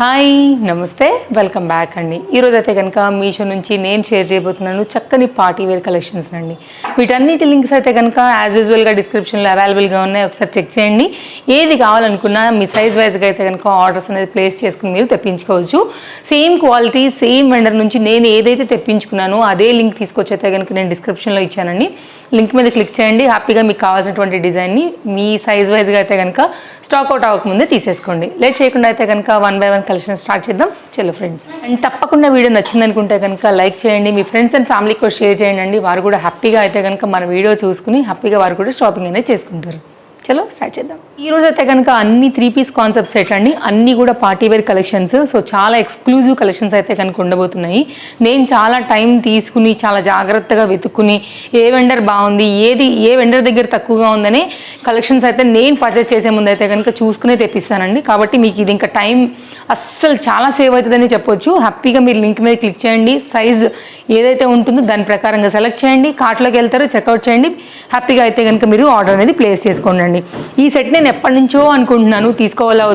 Hi నమస్తే welcome back అండి. ఈరోజు అయితే కనుక మీషో నుంచి నేను షేర్ చేయబోతున్నాను చక్కని పార్టీ వేర్ కలెక్షన్స్ అండి. వీటన్నిటి లింక్స్ అయితే కనుక యాజ్ యూజువల్గా డిస్క్రిప్షన్లో అవైలబుల్గా ఉన్నాయి, ఒకసారి చెక్ చేయండి. ఏది కావాలనుకున్నా మీ సైజ్ వైజ్గా అయితే కనుక ఆర్డర్స్ అనేది ప్లేస్ చేసుకుని మీరు తెప్పించుకోవచ్చు. సేమ్ క్వాలిటీ సేమ్ వెండర్ నుంచి నేను ఏదైతే తెప్పించుకున్నానో అదే లింక్ తీసుకొచ్చి అయితే కనుక నేను డిస్క్రిప్షన్లో ఇచ్చానండి. లింక్ మీద క్లిక్ చేయండి, హ్యాపీగా మీకు కావాల్సినటువంటి డిజైన్ని మీ సైజ్ వైజ్గా అయితే కనుక స్టాక్ అవుట్ అవ్వకముందే తీసేసుకోండి. లేట్ చేయకుండా అయితే కనుక 1 by 1 కలెక్షన్ స్టార్ట్ చేద్దాం. చలో ఫ్రెండ్స్, అండ్ తప్పకుండా వీడియో నచ్చింది అనుకుంటే కనుక లైక్ చేయండి, మీ ఫ్రెండ్స్ అండ్ ఫ్యామిలీకి కూడా షేర్ చేయండి. వారు కూడా హ్యాపీగా అయితే కనుక మన వీడియో చూసుకుని హ్యాపీగా వారు కూడా షాపింగ్ అనేది చేసుకుంటారు. చలో స్టార్ట్ చేద్దాం. ఈ రోజు అయితే కనుక అన్ని 3-piece కాన్సెప్ట్ సెట్ అండి, అన్నీ కూడా పార్టీ వేర్ కలెక్షన్స్. సో చాలా ఎక్స్క్లూజివ్ కలెక్షన్స్ అయితే కనుక ఉండబోతున్నాయి. నేను చాలా టైం తీసుకుని చాలా జాగ్రత్తగా వెతుక్కుని ఏ వెండర్ బాగుంది, ఏ వెండర్ దగ్గర తక్కువగా ఉందనే కలెక్షన్స్ అయితే నేను పర్చేస్ చేసే ముందు అయితే కనుక చూసుకునే తెప్పిస్తానండి. కాబట్టి మీకు ఇది ఇంకా టైం అస్సలు చాలా సేవ్ అవుతుందని చెప్పొచ్చు. హ్యాపీగా మీరు లింక్ మీద క్లిక్ చేయండి, సైజ్ ఏదైతే ఉంటుందో దాని ప్రకారంగా సెలెక్ట్ చేయండి, కార్ట్లోకి వెళ్తారో చెక్అవుట్ చేయండి. హ్యాపీగా అయితే కనుక మీరు ఆర్డర్ అనేది ప్లేస్ చేసుకోండి. ఈ సెట్ నేను ఎప్పటి నుంచో అనుకుంటున్నాను తీసుకోవాలా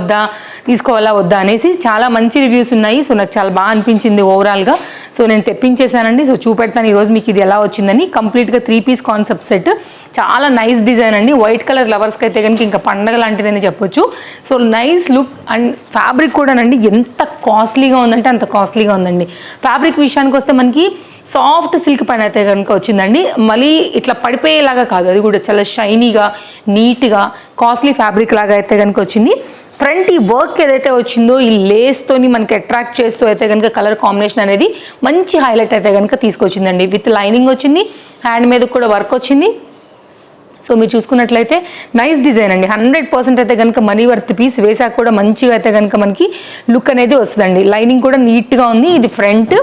వద్దా అనేసి. చాలా మంచి రివ్యూస్ ఉన్నాయి. సో నాకు చాలా బాగా అనిపించింది ఓవరాల్గా. సో నేను తెప్పించేసానండి. సో చూపెడతాను ఈరోజు మీకు ఇది ఎలా వచ్చిందని. కంప్లీట్గా 3-piece కాన్సెప్ట్ సెట్, చాలా నైస్ డిజైన్ అండి. వైట్ కలర్ లవర్స్కి అయితే కనుక ఇంకా పండగ లాంటిదని చెప్పొచ్చు. So nice look and fabric కూడానండి ఎంత కాస్ట్లీగా ఉందంటే అంత కాస్ట్లీగా ఉందండి. ఫ్యాబ్రిక్ విషయానికి వస్తే మనకి సాఫ్ట్ సిల్క్ పైన అయితే కనుక వచ్చిందండి. మళ్ళీ ఇట్లా పడిపోయేలాగా కాదు, అది కూడా చాలా షైనీగా నీట్గా కాస్ట్లీ ఫ్యాబ్రిక్ లాగా అయితే కనుక వచ్చింది. ఫ్రంట్ ఈ వర్క్ ఏదైతే వచ్చిందో ఈ లేస్తోని మనకి అట్రాక్ట్ చేస్తూ అయితే కనుక కలర్ కాంబినేషన్ అనేది మంచి హైలైట్ అయితే కనుక తీసుకొచ్చిందండి. విత్ లైనింగ్ వచ్చింది, హ్యాండ్ మీద కూడా వర్క్ వచ్చింది. సో మీరు చూసుకున్నట్లయితే నైస్ డిజైన్ అండి. 100% అయితే కనుక మనీ వర్త్ పీస్. వేసాక కూడా మంచిగా అయితే కనుక మనకి లుక్ అనేది వస్తుందండి. లైనింగ్ కూడా నీట్గా ఉంది. ఇది ఫ్రంట్,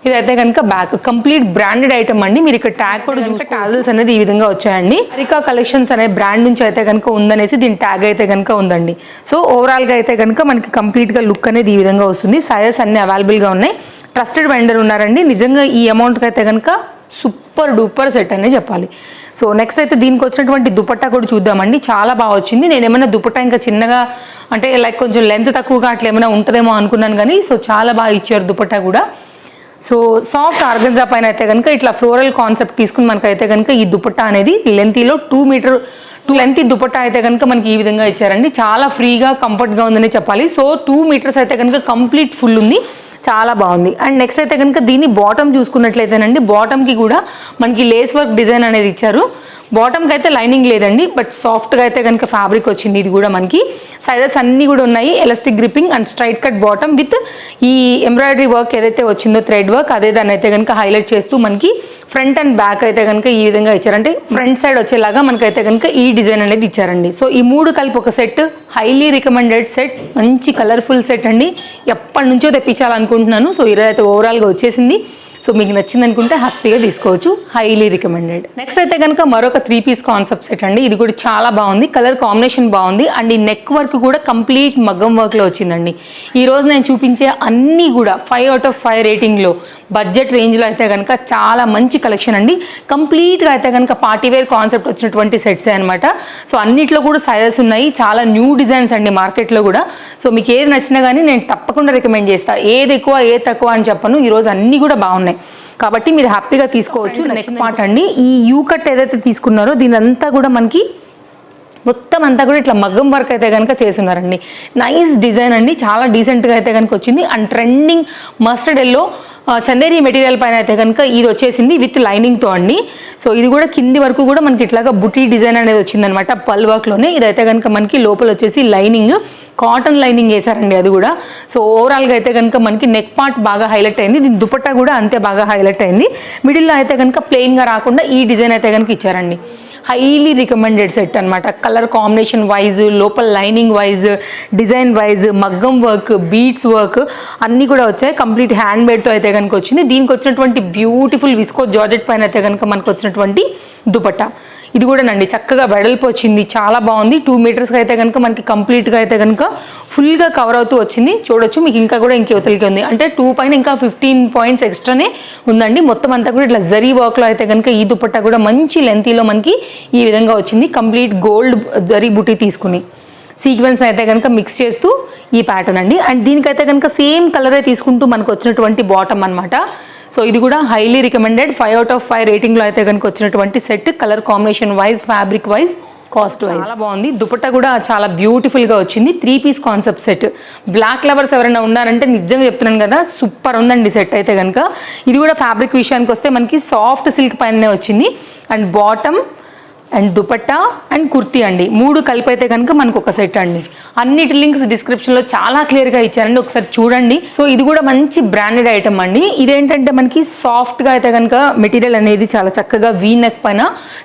ఇదైతే కనుక బ్యాక్. కంప్లీట్ బ్రాండెడ్ ఐటమ్ అండి. మీరు ఇక్కడ ట్యాగ్ కూడా చూస్తే టాజల్స్ అనేది ఈ విధంగా వచ్చాయండి. అరికా కలెక్షన్స్ అనే బ్రాండ్ నుంచి అయితే కనుక ఉందనేసి దీని ట్యాగ్ అయితే కనుక ఉందండి. సో ఓవరాల్గా అయితే కనుక మనకి కంప్లీట్గా లుక్ అనేది ఈ విధంగా వస్తుంది. సైజెస్ అన్ని అవైలబుల్గా ఉన్నాయి. ట్రస్టెడ్ వెండర్ ఉన్నారండి. నిజంగా ఈ అమౌంట్కి అయితే కనుక సూపర్ డూపర్ సెట్ అనే చెప్పాలి. సో నెక్స్ట్ అయితే దీనికి వచ్చినటువంటి దుపట్టా కూడా చూద్దామండి. చాలా బాగా వచ్చింది. నేను ఏమైనా దుపట్టా ఇంకా చిన్నగా అంటే లైక్ కొంచెం లెంత్ తక్కువగా అట్లా ఏమైనా ఉంటుందేమో అనుకున్నాను, కానీ సో చాలా బాగా ఇచ్చారు దుపట్టా కూడా. సో సాఫ్ట్ ఆర్గన్జా పైన అయితే కనుక ఇట్లా ఫ్లోరల్ కాన్సెప్ట్ తీసుకుని మనకైతే కనుక ఈ దుపట్టా అనేది లెంతీలో 2 మీటర్ లెంత్ దుపట్టా అయితే కనుక మనకి ఈ విధంగా ఇచ్చారండి. చాలా ఫ్రీగా కంఫర్ట్గా ఉందని చెప్పాలి. సో 2 మీటర్స్ అయితే కనుక కంప్లీట్ ఫుల్ ఉంది, చాలా బాగుంది. అండ్ నెక్స్ట్ అయితే కనుక దీని బాటమ్ చూసుకున్నట్లయితేనండి, బాటమ్కి కూడా మనకి లేస్ వర్క్ డిజైన్ అనేది ఇచ్చారు. బాటమ్కి అయితే లైనింగ్ లేదండి, బట్ సాఫ్ట్గా అయితే కనుక ఫ్యాబ్రిక్ వచ్చింది. ఇది కూడా మనకి సైజెస్ అన్నీ కూడా ఉన్నాయి. Elastic gripping and straight cut bottom with ఈ ఎంబ్రాయిడరీ వర్క్ ఏదైతే వచ్చిందో థ్రెడ్ వర్క్, అదే దాన్ని అయితే కనుక హైలైట్ చేస్తూ మనకి ఫ్రంట్ అండ్ బ్యాక్ అయితే కనుక ఈ విధంగా ఇచ్చారు. అంటే ఫ్రంట్ సైడ్ వచ్చేలాగా మనకైతే కనుక ఈ డిజైన్ అనేది ఇచ్చారండి. సో ఈ 3 కలిపి ఒక సెట్, హైలీ రికమెండెడ్ సెట్, మంచి కలర్ఫుల్ సెట్ అండి. ఎప్పటి నుంచో తెప్పించాలనుకుంటున్నాను. సో ఈరోజు అయితే ఓవరాల్గా వచ్చేసింది. సో మీకు నచ్చింది అనుకుంటే హ్యాపీగా తీసుకోవచ్చు, హైలీ రికమెండెడ్. నెక్స్ట్ అయితే కనుక మరొక 3-piece కాన్సెప్ట్ సెట్ అండి. ఇది కూడా చాలా బాగుంది, కలర్ కాంబినేషన్ బాగుంది. అండ్ ఈ నెక్ వర్క్ కూడా కంప్లీట్ మగ్గం వర్క్లో వచ్చిందండి. ఈరోజు నేను చూపించే అన్నీ కూడా 5 out of 5 రేటింగ్లో బడ్జెట్ రేంజ్లో అయితే కనుక చాలా మంచి కలెక్షన్ అండి. కంప్లీట్గా అయితే కనుక పార్టీ వేర్ కాన్సెప్ట్ వచ్చినటువంటి సెట్సే అనమాట. సో అన్నిట్లో కూడా సైజెస్ ఉన్నాయి, చాలా న్యూ డిజైన్స్ అండి మార్కెట్లో కూడా. సో మీకు ఏది నచ్చినా కానీ నేను తప్పకుండా రికమెండ్ చేస్తాను. ఏది ఎక్కువ ఏది తక్కువ అని చెప్పను, ఈరోజు అన్నీ కూడా బాగున్నాయి కాబట్టి మీరు హ్యాపీగా తీసుకోవచ్చు. నెక్స్ట్ పార్ట్ అండి, ఈ యూ కట్ ఏదైతే తీసుకున్నారో దీని అంతా కూడా మనకి మొత్తం అంతా కూడా ఇట్లా మగ్గం వర్క్ అయితే కనుక చేస్తున్నారండి. నైస్ డిజైన్ అండి, చాలా డీసెంట్గా అయితే కనుక వచ్చింది. And trending mustard yellow Chanderi material పైన అయితే కనుక ఇది వచ్చేసింది విత్ లైనింగ్తో అండి. సో ఇది కూడా కింది వరకు కూడా మనకి ఇట్లాగా బుటీ డిజైన్ అనేది వచ్చిందనమాట పల్ వర్క్లోనే. ఇదైతే కనుక మనకి లోపల వచ్చేసి లైనింగ్ కాటన్ లైనింగ్ వేసారండి అది కూడా. సో ఓవరాల్గా అయితే కనుక మనకి నెక్ పార్ట్ బాగా హైలైట్ అయింది. దీని దుపట్టా కూడా అంతే బాగా హైలైట్ అయింది. మిడిల్లో అయితే కనుక ప్లెయిన్గా రాకుండా ఈ డిజైన్ అయితే కనుక ఇచ్చారండి. హైలీ రికమెండెడ్ సెట్ అనమాట. కలర్ కాంబినేషన్ వైజ్, లోపల లైనింగ్ వైజ్, డిజైన్ వైజ్, మగ్గం వర్క్, బీడ్స్ వర్క్ అన్నీ కూడా వచ్చాయి. కంప్లీట్ హ్యాండ్ మేడ్తో అయితే కనుక వచ్చింది. దీనికి వచ్చినటువంటి బ్యూటిఫుల్ విస్కో జార్జెట్ పైన అయితే కనుక మనకు వచ్చినటువంటి దుపట్టా ఇది కూడా నండి చక్కగా వెడల్పు వచ్చింది, చాలా బాగుంది. 2 మీటర్స్కి అయితే కనుక మనకి కంప్లీట్గా అయితే కనుక ఫుల్గా కవర్ అవుతూ వచ్చింది. చూడొచ్చు మీకు ఇంకా కూడా ఇంకెవతలకి ఉంది, అంటే 2 పైన ఇంకా 15 పాయింట్స్ ఎక్స్ట్రానే ఉందండి. మొత్తం అంతా కూడా ఇట్లా జరీ వర్క్లో అయితే కనుక ఈ దుపట్టా కూడా మంచి లెంతీలో మనకి ఈ విధంగా వచ్చింది. కంప్లీట్ గోల్డ్ జరీ బుటీ తీసుకుని సీక్వెన్స్ అయితే కనుక మిక్స్ చేస్తూ ఈ ప్యాటర్న్ అండి. అండ్ దీనికైతే కనుక సేమ్ కలరే తీసుకుంటూ మనకు వచ్చినటువంటి బాటమ్ అనమాట. సో ఇది కూడా హైలీ రికమెండెడ్, 5 out of 5 రేటింగ్లో అయితే కనుక వచ్చినటువంటి set. Colour combination wise, fabric wise, cost wise చాలా బాగుంది. దుపట్టా కూడా చాలా బ్యూటిఫుల్గా వచ్చింది. 3 piece concept set. Black lovers ఎవరైనా ఉన్నారంటే నిజంగా చెప్తున్నాను కదా, సూపర్ ఉందండి సెట్ అయితే కనుక. ఇది కూడా ఫ్యాబ్రిక్ విషయానికి వస్తే మనకి సాఫ్ట్ సిల్క్ పైనే వచ్చింది. And bottom and dupatta and kurti అండి, 3 కలిపి అయితే కనుక మనకు ఒక సెట్ అండి. అన్నిటి లింక్స్ డిస్క్రిప్షన్లో చాలా క్లియర్గా ఇచ్చారండి, ఒకసారి చూడండి. సో ఇది కూడా మంచి బ్రాండెడ్ ఐటమ్ అండి. ఇదేంటంటే మనకి సాఫ్ట్గా అయితే కనుక మెటీరియల్ అనేది చాలా చక్కగా వీ నెక్ పైన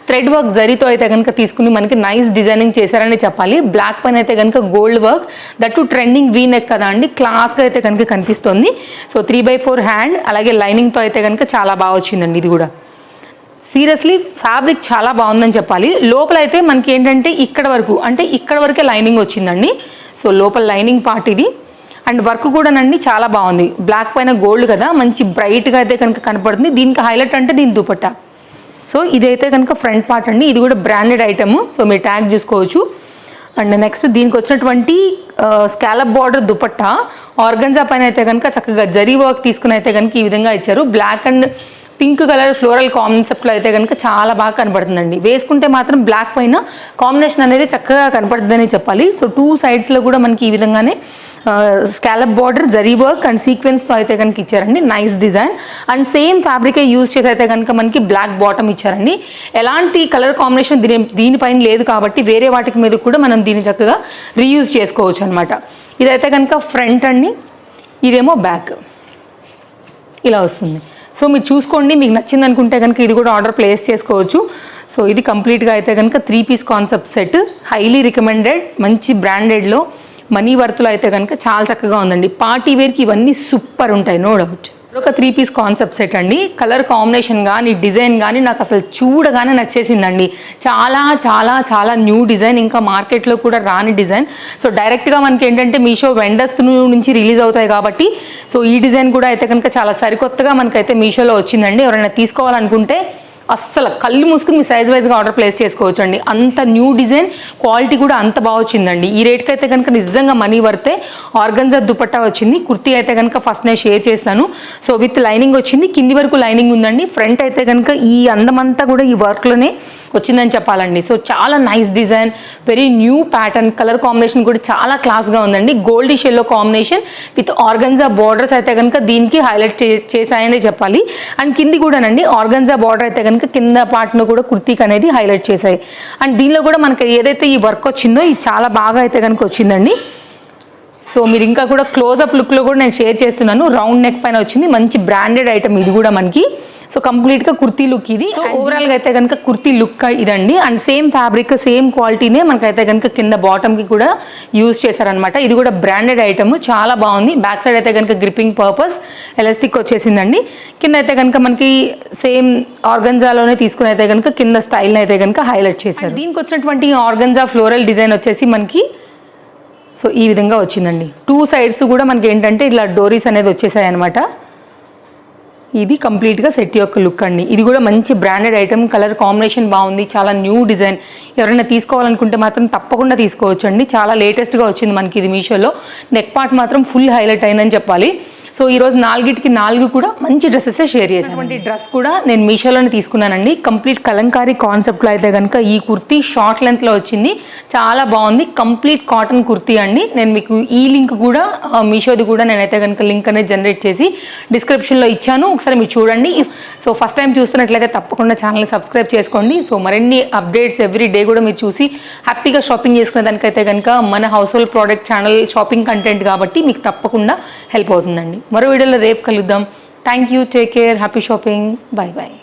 థ్రెడ్ వర్క్ జరీతో అయితే కనుక తీసుకుని మనకి నైస్ డిజైనింగ్ చేశారని చెప్పాలి. బ్లాక్ పైన అయితే కనుక gold work, that trending V neck కదా అండి, క్లాస్గా అయితే కనుక కనిపిస్తుంది. సో 3/4 హ్యాండ్, అలాగే లైనింగ్తో అయితే కనుక చాలా బాగా వచ్చిందండి. ఇది కూడా సీరియస్లీ ఫ్యాబ్రిక్ చాలా బాగుందని చెప్పాలి. లోపల అయితే మనకి ఏంటంటే ఇక్కడ వరకే లైనింగ్ వచ్చిందండి. సో లోపల లైనింగ్ పార్ట్ ఇది. అండ్ వర్క్ కూడానండి చాలా బాగుంది. బ్లాక్ పైన గోల్డ్ కదా, మంచి బ్రైట్గా అయితే కనుక కనపడుతుంది. దీనికి హైలైట్ అంటే దీని దుపట్టా. సో ఇదైతే కనుక ఫ్రంట్ పార్ట్ అండి. ఇది కూడా బ్రాండెడ్ ఐటమ్, సో మీరు ట్యాగ్ చూసుకోవచ్చు. అండ్ నెక్స్ట్ దీనికి వచ్చినటువంటి స్కాలప్ బార్డర్ దుపట్టా ఆర్గంజా పైన అయితే కనుక చక్కగా జరీ వర్క్ తీసుకుని అయితే కనుక ఈ విధంగా ఇచ్చారు. Black and pink colour floral కాన్సెప్ట్లో అయితే కనుక చాలా బాగా కనపడుతుందండి. వేసుకుంటే మాత్రం బ్లాక్ పైన కాంబినేషన్ అనేది చక్కగా కనపడుతుందని చెప్పాలి. సో 2 sides కూడా మనకి ఈ విధంగానే scallop border, zari work and సీక్వెన్స్తో అయితే కనుక ఇచ్చారండి. Nice design. అండ్ సేమ్ ఫ్యాబ్రికే యూజ్ చేసి అయితే కనుక మనకి బ్లాక్ బాటమ్ ఇచ్చారండి. ఎలాంటి కలర్ కాంబినేషన్ దీనిపైన లేదు కాబట్టి వేరే వాటికి మీద కూడా మనం దీన్ని చక్కగా రీయూజ్ చేసుకోవచ్చు అనమాట. ఇదైతే కనుక ఫ్రంట్ అండి, ఇదేమో బ్యాక్, ఇలా వస్తుంది. సో మీరు చూసుకోండి, మీకు నచ్చింది అనుకుంటే కనుక ఇది కూడా ఆర్డర్ ప్లేస్ చేసుకోవచ్చు. సో ఇది కంప్లీట్గా అయితే కనుక 3 piece concept set, highly recommended, మంచి బ్రాండెడ్లో, మనీ వర్త్లో అయితే కనుక చాలా చక్కగా ఉందండి. పార్టీ వేర్కి ఇవన్నీ సూపర్ ఉంటాయి, నో డౌట్. ఒక 3 piece కాన్సెప్ట్ సెట్ అండి. కలర్ కాంబినేషన్ కానీ డిజైన్ కానీ నాకు అసలు చూడగానే నచ్చేసిందండి. చాలా చాలా చాలా న్యూ డిజైన్, ఇంకా మార్కెట్లో కూడా రాని డిజైన్. సో డైరెక్ట్గా మనకి ఏంటంటే మీషో వెండర్స్ నుంచి రిలీజ్ అవుతాయి కాబట్టి సో ఈ డిజైన్ కూడా అయితే కనుక చాలా సరికొత్తగా మనకైతే మీషోలో వచ్చిందండి. ఎవరైనా తీసుకోవాలనుకుంటే అస్సలు కళ్ళు మూసుకుని మీ సైజ్ వైజ్గా ఆర్డర్ ప్లేస్ చేసుకోవచ్చు అండి. అంత న్యూ డిజైన్, క్వాలిటీ కూడా అంత బాగా వచ్చిందండి. ఈ రేట్కి అయితే కనుక నిజంగా మనీ వర్తే. ఆర్గంజా దుపట్టా వచ్చింది. కుర్తీ అయితే కనుక ఫస్ట్ నేను షేర్ చేస్తాను. సో విత్ లైనింగ్ వచ్చింది, కింది వరకు లైనింగ్ ఉందండి. ఫ్రంట్ అయితే కనుక ఈ అందమంతా కూడా ఈ వర్క్లోనే వచ్చిందని చెప్పాలండి. సో చాలా nice design, very new pattern, colour combination కూడా చాలా క్లాస్గా ఉందండి. Goldish yellow combination with organza borders అయితే కనుక దీనికి హైలైట్ చేశాయని చెప్పాలి. అండ్ కింది కూడానండి ఆర్గంజా బార్డర్ అయితే కనుక కింద పార్ట్ను కూడా కుర్తీకి అనేది హైలైట్ చేశాయి. అండ్ దీనిలో కూడా మనకి ఏదైతే ఈ వర్క్ వచ్చిందో ఇది చాలా బాగా అయితే కనుక వచ్చిందండి. సో మీరు ఇంకా కూడా క్లోజప్ లుక్లో కూడా నేను షేర్ చేస్తున్నాను. రౌండ్ నెక్ పైన వచ్చింది, మంచి బ్రాండెడ్ ఐటమ్ ఇది కూడా మనకి. సో కంప్లీట్గా కుర్తీ లుక్ ఇది. సో ఓవరాల్గా అయితే కనుక కుర్తీ లుక్ ఇదండి. అండ్ సేమ్ ఫ్యాబ్రిక్, సేమ్ క్వాలిటీనే మనకైతే కనుక కింద బాటమ్కి కూడా యూజ్ చేశారనమాట. ఇది కూడా బ్రాండెడ్ ఐటమ్, చాలా బాగుంది. బ్యాక్ సైడ్ అయితే కనుక గ్రిప్పింగ్ పర్పస్ ఎలాస్టిక్ వచ్చేసిందండి. కింద అయితే కనుక మనకి సేమ్ ఆర్గంజాలోనే తీసుకుని అయితే కనుక కింద స్టైల్ని అయితే కనుక హైలైట్ చేశారు. దీనికి వచ్చినటువంటి ఆర్గంజా ఫ్లోరల్ డిజైన్ వచ్చేసి మనకి సో ఈ విధంగా వచ్చిందండి. 2 sides కూడా మనకి ఏంటంటే ఇలా డోరీస్ అనేది వచ్చేసాయి అనమాట. ఇది కంప్లీట్గా సెట్ యొక్క లుక్ అండి. ఇది కూడా మంచి బ్రాండెడ్ ఐటమ్, కలర్ కాంబినేషన్ బాగుంది, చాలా న్యూ డిజైన్. ఎవరైనా తీసుకోవాలనుకుంటే మాత్రం తప్పకుండా తీసుకోవచ్చు అండి. చాలా లేటెస్ట్గా వచ్చింది మనకి ఇది మీషోలో. నెక్ పార్ట్ మాత్రం ఫుల్ హైలైట్ అయిందని చెప్పాలి. సో ఈరోజు 4కి 4 కూడా మంచి డ్రెస్సెస్ షేర్ చేసినటువంటి డ్రెస్ కూడా నేను మీషోలోనే తీసుకున్నానండి. కంప్లీట్ కలంకారీ కాన్సెప్ట్లో అయితే కనుక ఈ కుర్తీ షార్ట్ లెంత్లో వచ్చింది, చాలా బాగుంది. కంప్లీట్ కాటన్ కుర్తీ అండి. నేను మీకు ఈ లింక్ కూడా మీషోది కూడా నేనైతే కనుక లింక్ అనేది జనరేట్ చేసి డిస్క్రిప్షన్లో ఇచ్చాను, ఒకసారి మీరు చూడండి. సో ఫస్ట్ టైం చూస్తున్నట్లయితే తప్పకుండా ఛానల్ సబ్స్క్రైబ్ చేసుకోండి. సో మరిన్ని అప్డేట్స్ ఎవ్రీ డే కూడా మీరు చూసి హ్యాపీగా షాపింగ్ చేసుకునే దానికైతే కనుక మన household product channel shopping content కాబట్టి మీకు తప్పకుండా హెల్ప్ అవుతుందండి. మరో వీడియోలో రేపు కలుద్దాం. Thank you, take care, happy shopping, bye bye.